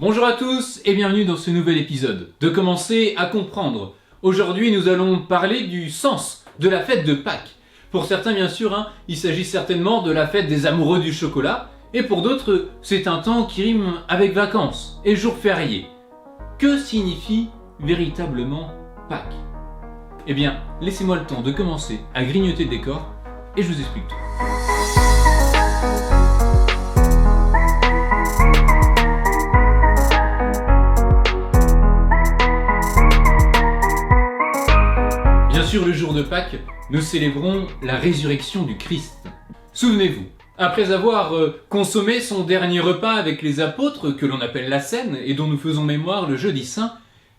Bonjour à tous et bienvenue dans ce nouvel épisode de Commencer à comprendre. Aujourd'hui nous allons parler du sens de la fête de Pâques. Pour certains bien sûr, il s'agit certainement de la fête des amoureux du chocolat, et pour d'autres c'est un temps qui rime avec vacances et jours fériés. Que signifie véritablement Pâques? Eh bien, laissez-moi le temps de commencer à grignoter le décor et je vous explique tout. Bien sûr, le jour de Pâques, nous célébrons la résurrection du Christ. Souvenez-vous, après avoir consommé son dernier repas avec les apôtres, que l'on appelle la Cène, et dont nous faisons mémoire le jeudi saint,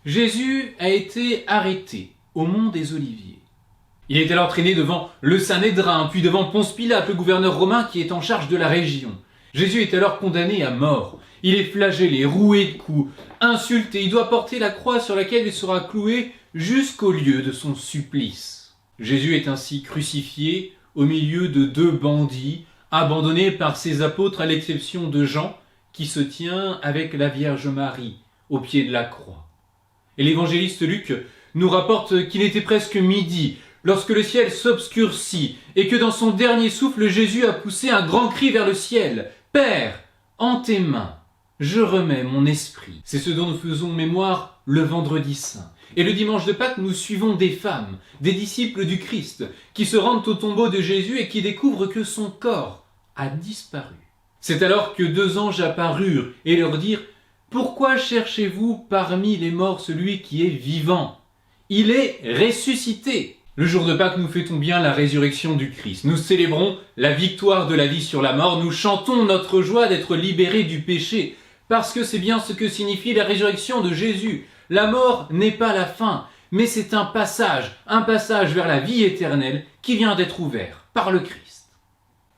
Jésus a été arrêté au mont des Oliviers. Il est alors traîné devant le Sanhédrin, puis devant Ponce Pilate, le gouverneur romain qui est en charge de la région. Jésus est alors condamné à mort. Il est flagellé, roué de coups, insulté. Il doit porter la croix sur laquelle il sera cloué jusqu'au lieu de son supplice. Jésus est ainsi crucifié au milieu de deux bandits, abandonné par ses apôtres à l'exception de Jean, qui se tient avec la Vierge Marie au pied de la croix. Et l'évangéliste Luc nous rapporte qu'il était presque midi, lorsque le ciel s'obscurcit, et que dans son dernier souffle, Jésus a poussé un grand cri vers le ciel. « Père, en tes mains, je remets mon esprit. » C'est ce dont nous faisons mémoire le vendredi saint. Et le dimanche de Pâques, nous suivons des femmes, des disciples du Christ, qui se rendent au tombeau de Jésus et qui découvrent que son corps a disparu. C'est alors que deux anges apparurent et leur dirent « Pourquoi cherchez-vous parmi les morts celui qui est vivant? Il est ressuscité !» Le jour de Pâques, nous fêtons bien la résurrection du Christ. Nous célébrons la victoire de la vie sur la mort. Nous chantons notre joie d'être libérés du péché, parce que c'est bien ce que signifie la résurrection de Jésus. La mort n'est pas la fin, mais c'est un passage vers la vie éternelle qui vient d'être ouvert par le Christ.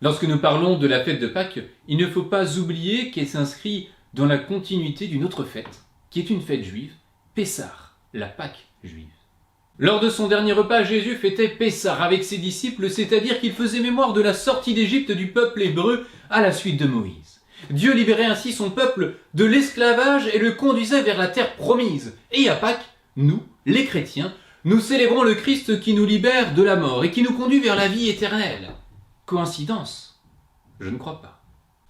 Lorsque nous parlons de la fête de Pâques, il ne faut pas oublier qu'elle s'inscrit dans la continuité d'une autre fête, qui est une fête juive, Pessah, la Pâque juive. Lors de son dernier repas, Jésus fêtait Pessah avec ses disciples, c'est-à-dire qu'il faisait mémoire de la sortie d'Égypte du peuple hébreu à la suite de Moïse. Dieu libérait ainsi son peuple de l'esclavage et le conduisait vers la terre promise. Et à Pâques, nous, les chrétiens, nous célébrons le Christ qui nous libère de la mort et qui nous conduit vers la vie éternelle. Coïncidence? Je ne crois pas.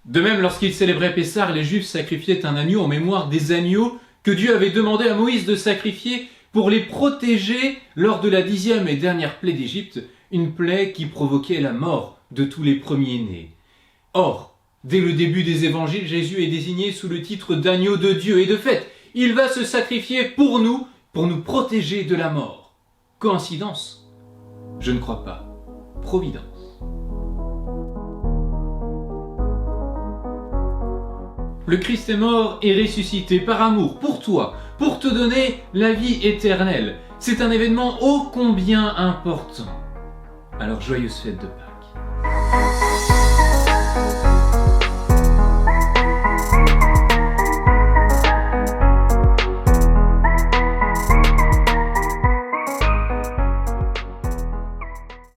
De même, lorsqu'ils célébraient Pessah, les Juifs sacrifiaient un agneau en mémoire des agneaux que Dieu avait demandé à Moïse de sacrifier pour les protéger lors de la 10e et dernière plaie d'Égypte, une plaie qui provoquait la mort de tous les premiers-nés. Or, dès le début des évangiles, Jésus est désigné sous le titre d'agneau de Dieu, et de fait, il va se sacrifier pour nous protéger de la mort. Coïncidence? Je ne crois pas. Providence. Le Christ est mort et ressuscité par amour pour toi, pour te donner la vie éternelle. C'est un événement ô combien important. Alors joyeuse fête de Pâques.